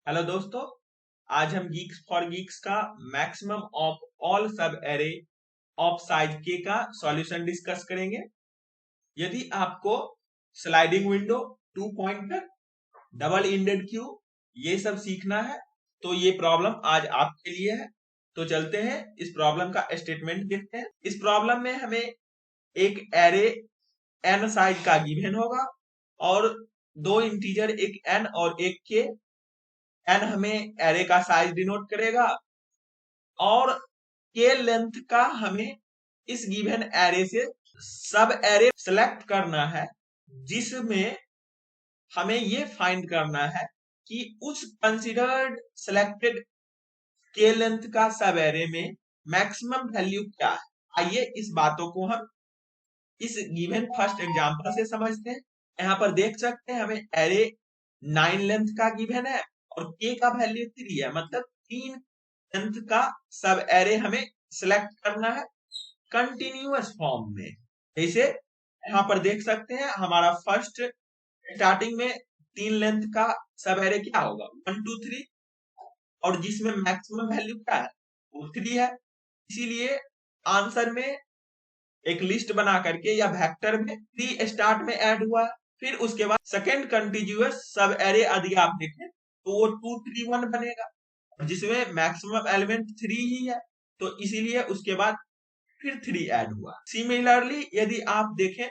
Hello दोस्तों, आज हम गीक्स फॉर गीक्स का maximum of all sub array of size के का सॉल्यूशन डिस्कस करेंगे। यदि आपको sliding window, two pointer, double ended queue ये सब सीखना है तो ये प्रॉब्लम आज आपके लिए है। तो चलते हैं इस प्रॉब्लम का स्टेटमेंट देखते हैं। इस प्रॉब्लम में हमें एक एरे n साइज का गिवन होगा और दो इंटीजर एक n और एक k। n हमें एरे का साइज डिनोट करेगा और के लेंथ का हमें इस गिवन एरे से सब एरे सेलेक्ट करना है, जिसमें हमें ये फाइंड करना है कि उस कंसीडर्ड सिलेक्टेड के लेंथ का सब एरे में मैक्सिमम वैल्यू क्या है। आइए इस बातों को हम इस गिवन फर्स्ट एग्जांपल से समझते हैं। यहाँ पर देख सकते हैं हमें एरे 9 लेंथ का गिवन है और के का वैल्यू 3 है, मतलब 3 लेंथ का सब एरे हमें सिलेक्ट करना है कंटिन्यूअस फॉर्म में। जैसे यहाँ पर देख सकते हैं हमारा फर्स्ट स्टार्टिंग में 3 लेंथ का सब एरे क्या होगा 1 2 3 और जिसमें मैक्सिमम वैल्यू क्या है वो 3 है। इसीलिए आंसर में एक लिस्ट बना करके या वेक्टर में 3 स्टार्ट में ऐड हुआ है। फिर उसके बाद सेकेंड कंटिन्यूअस सब एरे यदि आप देखें तो वो 2 3 1 बनेगा, जिसमें मैक्सिमम एलिमेंट 3 ही है, तो इसीलिए उसके बाद फिर 3 ऐड हुआ। सिमिलरली यदि आप देखें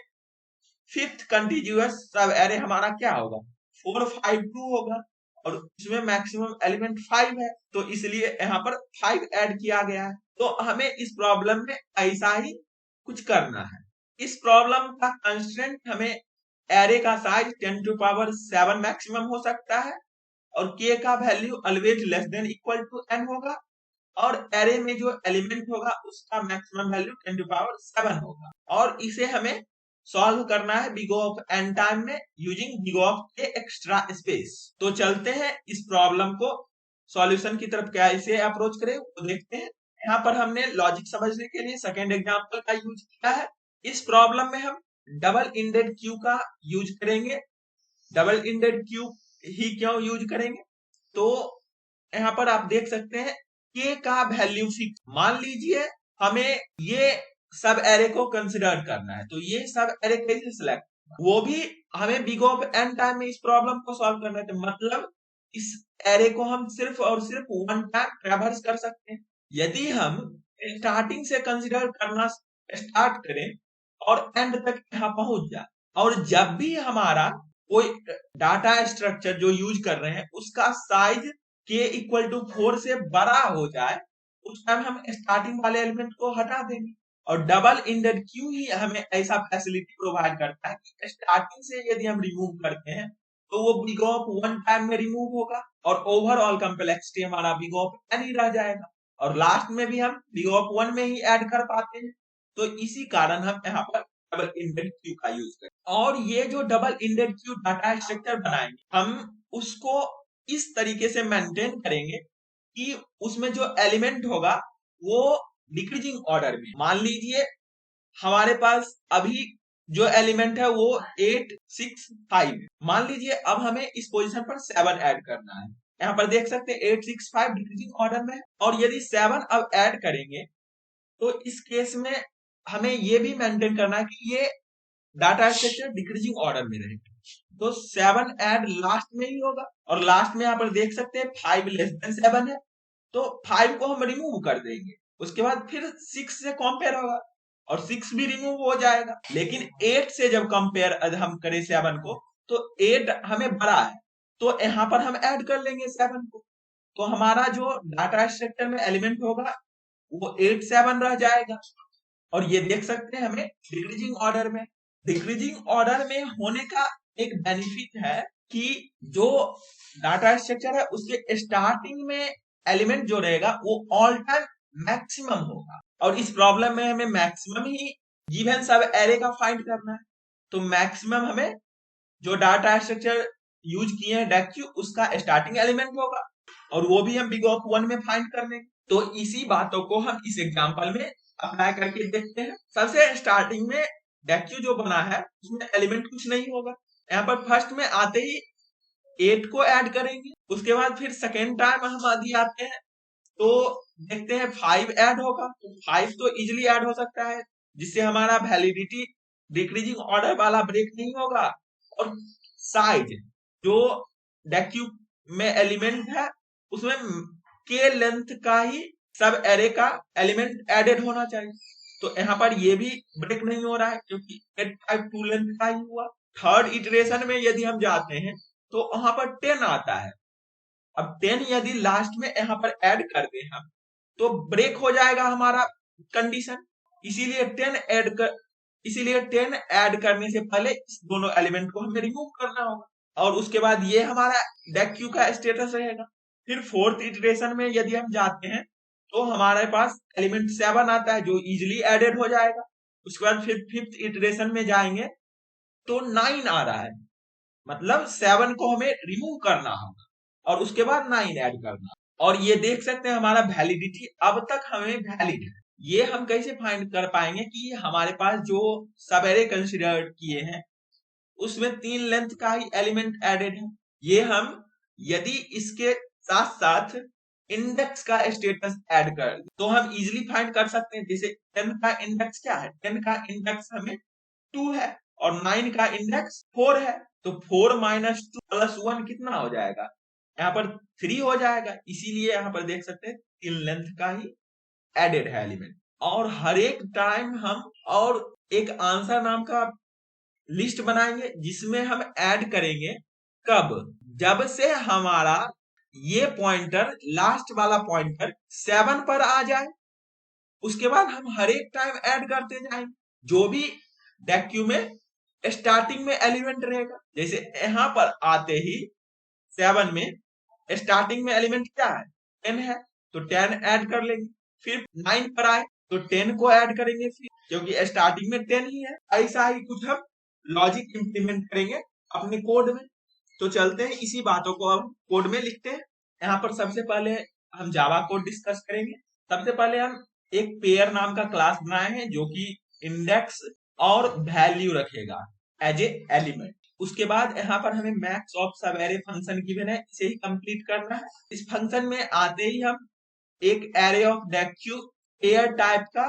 फिफ्थ कंटिन्यूअस सब एरे हमारा क्या होगा 4 5 2 होगा और इसमें मैक्सिमम एलिमेंट 5 है, तो इसलिए यहाँ पर 5 ऐड किया गया है। तो हमें इस प्रॉब्लम में ऐसा ही कुछ करना है। इस प्रॉब्लम का कंस्ट्रेंट हमें एरे का साइज 10 टू पावर 7 मैक्सिमम हो सकता है और के का value always less than equal to n होगा और एरे में जो एलिमेंट होगा उसका मैक्सिमम वैल्यू 10 टू पावर 7 होगा और इसे हमें सॉल्व करना है बिग ऑफ n टाइम में यूजिंग बिग ऑफ के एक्स्ट्रा स्पेस। तो चलते हैं इस प्रॉब्लम को सॉल्यूशन की तरफ कैसे अप्रोच करें वो देखते हैं। यहाँ पर हमने लॉजिक समझने के लिए सेकेंड एग्जांपल का यूज किया है। इस प्रॉब्लम में हम डबल इंडेड क्यू का यूज करेंगे। डबल इंडेड क्यू ही क्यों यूज करेंगे, तो यहाँ पर आप देख सकते हैं के का वैल्यू फिक्स। मान लीजिए हमें ये सब एरे को कंसिडर करना है, तो ये सब एरे कैसे सिलेक्ट, वो भी हमें बिग ऑफ n टाइम में इस प्रॉब्लम को सॉल्व करना है। तो मतलब इस एरे को हम सिर्फ और सिर्फ वन टाइम ट्रैवर्स कर सकते हैं। यदि हम स्टार्टिंग से कंसिडर करना स्टार्ट करें और एंड तक यहाँ पहुंच जाए और जब भी हमारा कोई डाटा स्ट्रक्चर जो यूज कर रहे हैं उसका साइज के इक्वल टू 4 से बड़ा हो जाए, उस टाइम हम स्टार्टिंग वाले एलिमेंट को हटा देंगे। और डबल इंडेड क्यू ही हमें ऐसा फैसिलिटी प्रोवाइड करता है कि स्टार्टिंग से यदि हम रिमूव करते हैं तो वो बिग ऑफ वन टाइम में रिमूव होगा और ओवरऑल कॉम्प्लेक्सिटी हमारा बिग ऑफ n ही रह जाएगा और लास्ट में भी हम बिग ऑफ 1 में ही ऐड कर पाते हैं। तो इसी कारण हम यहाँ पर डबल इंडेड क्यू का यूज करें और ये जो double ended Q data structure बनाएंगे हम उसको इस तरीके से मेंटेन करेंगे कि उसमें जो एलिमेंट होगा वो डिक्रीजिंग ऑर्डर में। मान लीजिए हमारे पास अभी जो एलिमेंट है वो 8 6 5 है। मान लीजिए अब हमें इस पोजीशन पर 7 ऐड करना है। यहाँ पर देख सकते हैं 8 6 5 डिक्रीजिंग ऑर्डर में है और यदि 7 अब ऐड करेंगे तो इस केस में हमें ये भी मेंटेन करना है कि ये डाटा स्ट्रक्चर डिक्रीजिंग ऑर्डर में रहेगा। तो 7 ऐड लास्ट में ही होगा और लास्ट में यहाँ पर देख सकते हैं 5 लेस देन 7 है, तो 5 को हम रिमूव कर देंगे। उसके बाद फिर 6 से कंपेयर होगा और 6 भी रिमूव हो जाएगा। लेकिन 8 से जब कंपेयर हम करें 7 को तो 8 हमें बड़ा है, तो यहाँ पर हम ऐड कर लेंगे 7 को। तो हमारा जो डाटा स्ट्रक्चर में एलिमेंट होगा वो 8 7 रह जाएगा और ये देख सकते हैं हमें डिक्रीजिंग ऑर्डर में। डिक्रीजिंग ऑर्डर में होने का एक बेनिफिट है कि जो डाटा स्ट्रक्चर है उसके स्टार्टिंग में एलिमेंट जो रहेगा वो ऑल टाइम मैक्सिमम होगा और इस प्रॉब्लम में हमें मैक्सिमम ही गिवन सब एरे का फाइंड करना है। तो मैक्सिमम हमें जो डाटा स्ट्रक्चर यूज किए हैं डेक्यू उसका स्टार्टिंग एलिमेंट होगा और वो भी हम बिग ऑफ 1 में फाइंड कर लेंगे। तो इसी बातों को हम इस एग्जांपल में अप्लाई करके देखते हैं। सबसे स्टार्टिंग में डेक्यू जो बना है उसमें एलिमेंट कुछ नहीं होगा। यहाँ पर फर्स्ट में आते ही 8 को ऐड करेंगे उसके बाद फिर सेकेंड टाइम हम यदि आते हैं तो देखते हैं 5 ऐड होगा, तो 5 तो इजिली ऐड हो सकता है, जिससे हमारा वैलिडिटी डिक्रीजिंग ऑर्डर वाला ब्रेक नहीं होगा। और साइज जो डेक्यू में एलिमेंट है उसमें के लेंथ का ही सब एरे का एलिमेंट एडेड होना चाहिए, तो यहाँ पर ये भी ब्रेक नहीं हो रहा है क्योंकि एट टाइप 2 लेंथ का ही हुआ। थर्ड इटरेशन में यदि हम जाते हैं तो वहां पर 10 आता है। अब 10 यदि लास्ट में यहाँ पर ऐड कर दें हम तो ब्रेक हो जाएगा हमारा कंडीशन, इसीलिए 10 ऐड करने से पहले इस दोनों एलिमेंट को हमें रिमूव करना होगा और उसके बाद ये हमारा डेक्यू का स्टेटस रहेगा। फिर फोर्थ इटरेशन में यदि हम जाते हैं तो हमारे पास एलिमेंट 7 आता है जो इजिली एडेड हो जाएगा। उसके बाद फिर फिफ्थ इटरेशन में जाएंगे तो 9 आ रहा है, मतलब 7 को हमें रिमूव करना होगा और उसके बाद 9 ऐड करना। और ये देख सकते हैं हमारा वैलिडिटी अब तक हमें वैलिड है। ये हम कैसे फाइंड कर पाएंगे कि हमारे पास जो सब एरे कंसिडर किए हैं उसमें 3 लेंथ का ही एलिमेंट एडेड है। ये हम यदि इसके साथ साथ इंडेक्स का स्टेटस ऐड कर तो हम इजिली फाइंड कर सकते हैं। जैसे 10 का इंडेक्स क्या है, 10 का इंडेक्स हमें 2 है और 9 का इंडेक्स 4 है, तो 4 माइनस 2 प्लस 1 कितना हो जाएगा, यहाँ पर 3 हो जाएगा। इसीलिए यहाँ पर देख सकते हैं 3 लेंथ का ही एडेड है एलिमेंट। और हर एक टाइम हम और एक आंसर नाम का लिस्ट बनाएंगे जिसमें हम ऐड करेंगे कब, जब से हमारा ये पॉइंटर लास्ट वाला पॉइंटर 7 पर आ जाए, उसके बाद हम हर एक टाइम ऐड करते जाएंगे जो भी डेक्यू में स्टार्टिंग में एलिमेंट रहेगा। जैसे यहाँ पर आते ही 7 में स्टार्टिंग में एलिमेंट क्या है, 10 है, तो 10 ऐड कर लेंगे। फिर 9 पर आए तो 10 को ऐड करेंगे फिर, क्योंकि स्टार्टिंग में 10 ही है। ऐसा ही कुछ हम लॉजिक इंप्लीमेंट करेंगे अपने कोड में। तो चलते हैं इसी बातों को अब कोड में लिखते हैं। यहाँ पर सबसे पहले हम जावा कोड डिस्कस करेंगे। सबसे पहले हम एक पेयर नाम का क्लास बनाए हैं जो कि इंडेक्स और वैल्यू रखेगा एज ए एलिमेंट। उसके बाद यहाँ पर हमें मैक्स ऑफ सब एरे फंक्शन गिवन है, इसे ही कंप्लीट करना है। इस फंक्शन में आते ही हम एक एरे ऑफ डेक्यू पेयर टाइप का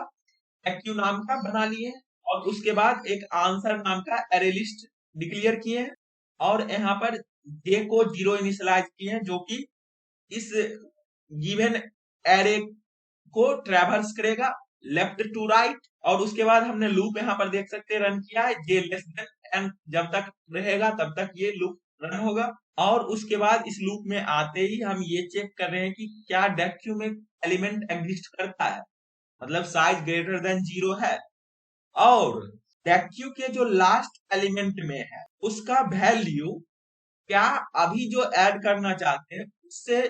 डेक्यू नाम का बना लिए और उसके बाद एक आंसर नाम का एरे लिस्ट डिक्लेयर किए हैं और यहाँ पर जे को 0 इनिशियलाइज किए हैं जो कि इस गिवन एरे को ट्रैवर्स करेगा लेफ्ट टू राइट। और उसके बाद हमने लूप यहाँ पर देख सकते हैं रन किया है, जे लेस देन एन जब तक रहेगा तब तक ये लूप रन होगा। और उसके बाद इस लूप में आते ही हम ये चेक कर रहे हैं कि क्या डेक्यू में एलिमेंट एग्जिस्ट करता है, मतलब साइज ग्रेटर देन 0 है और डेक्यू के जो लास्ट एलिमेंट में है उसका वैल्यू क्या अभी जो ऐड करना चाहते हैं उससे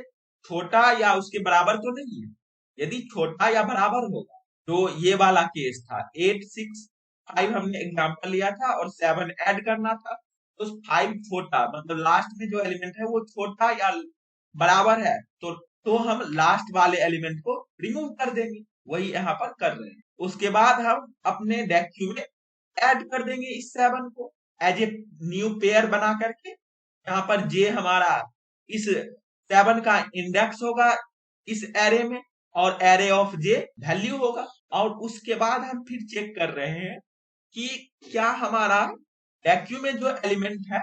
छोटा या उसके बराबर तो नहीं है। यदि छोटा या बराबर होगा तो ये वाला केस था 8 6 5 हमने एग्जांपल लिया था और 7 ऐड करना था, तो 5 छोटा मतलब लास्ट में जो एलिमेंट है वो छोटा या बराबर है तो हम लास्ट वाले एलिमेंट को रिमूव कर देंगे, वही यहाँ पर कर रहे हैं। उसके बाद हम अपने डेक्यू में ऐड कर देंगे इस 7 को एज ए न्यू पेयर बना करके। यहाँ पर जे हमारा इस 7 का इंडेक्स होगा इस एरे में और एरे ऑफ जे वैल्यू होगा। और उसके बाद हम फिर चेक कर रहे हैं कि क्या हमारा डेक्यू में जो एलिमेंट है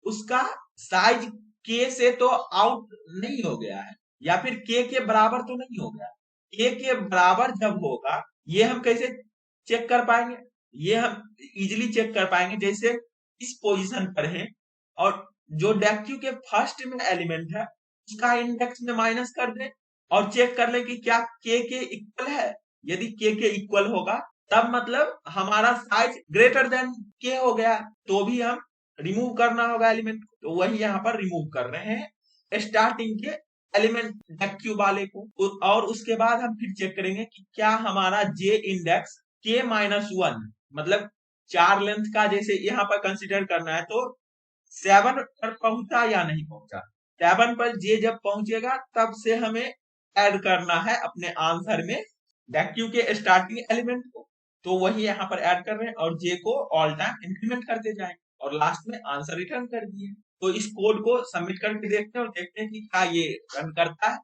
उसका साइज के से तो आउट नहीं हो गया है या फिर के बराबर तो नहीं हो गया। के बराबर जब होगा ये हम कैसे चेक कर पाएंगे, ये हम इजिली चेक कर पाएंगे जैसे इस पोजीशन पर है और जो डेक्यू के फर्स्ट में एलिमेंट है उसका इंडेक्स में माइनस कर दें और चेक कर ले कि क्या के इक्वल है। यदि के इक्वल होगा तब मतलब हमारा साइज ग्रेटर देन के हो गया, तो भी हम रिमूव करना होगा एलिमेंट को, तो वही यहाँ पर रिमूव कर रहे हैं स्टार्टिंग के एलिमेंट डेक्यू वाले को। और उसके बाद हम फिर चेक करेंगे कि क्या हमारा जे इंडेक्स के -1 मतलब 4 लेंथ का जैसे यहाँ पर कंसिडर करना है तो 7 पर पहुंचा या नहीं पहुंचा। 7 पर जे जब पहुंचेगा तब से हमें ऐड करना है अपने आंसर में डेक्यू के स्टार्टिंग एलिमेंट को, तो वही यहाँ पर ऐड कर रहे हैं और जे को ऑल टाइम इंक्रीमेंट करते जाएंगे और लास्ट में आंसर रिटर्न कर दिए। तो इस कोड को सबमिट करके देखते हैं और देखते हैं कि क्या ये रन करता है।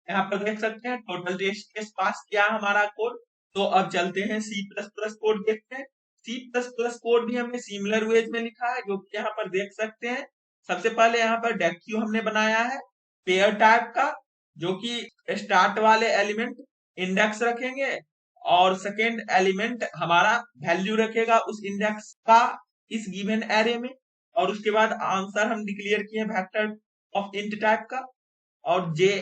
यहाँ पर देख सकते हैं टोटल टेस्ट केस पास किया हमारा कोड। तो अब चलते हैं सी प्लस प्लस कोड देखते हैं। सी प्लस प्लस कोड भी हमने सिमिलर वेज में लिखा है, जो कि यहाँ पर देख सकते हैं। सबसे पहले यहाँ पर डेक्यू हमने बनाया है पेयर टाइप का, जो कि स्टार्ट वाले एलिमेंट इंडेक्स रखेंगे और सेकेंड एलिमेंट हमारा वैल्यू रखेगा उस इंडेक्स का इस गिवन एरे में। और उसके बाद आंसर हम डिक्लेयर किए वेक्टर ऑफ इंट टाइप का, और जे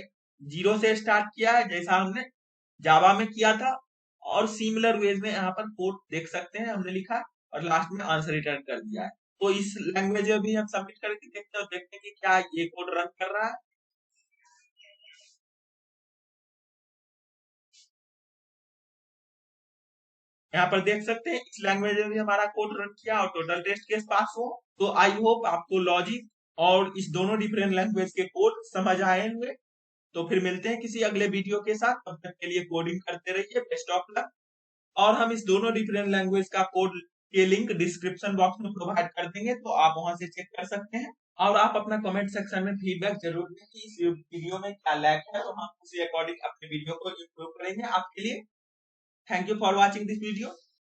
0 से स्टार्ट किया है जैसा हमने जावा में किया था। और सिमिलर वेज में यहाँ पर कोड देख सकते हैं हमने लिखा और लास्ट में आंसर रिटर्न कर दिया है। तो इस लैंग्वेज में भी हम सबमिट करके देखते हैं और देखते हैं कि क्या ये कोड रन कर रहा है। यहाँ पर देख सकते हैं इस लैंग्वेज में भी हमारा कोड रन किया और टोटल टेस्ट केस पास हो। तो आई होप आपको लॉजिक और इस दोनों डिफरेंट लैंग्वेज के कोड समझ आए होंगे। तो फिर मिलते हैं किसी अगले वीडियो के साथ, तब तक के लिए कोडिंग करते रहिए। Best of luck. और हम इस दोनों डिफरेंट लैंग्वेज का कोड के लिंक डिस्क्रिप्शन बॉक्स में प्रोवाइड कर देंगे, तो आप वहां से चेक कर सकते हैं। और आप अपना कमेंट सेक्शन में फीडबैक जरूर दें कि इस वीडियो में क्या लैग है, तो हम उसी अकॉर्डिंग अपने वीडियो को इम्प्रूव करेंगे आपके लिए। Thank you for watching this video.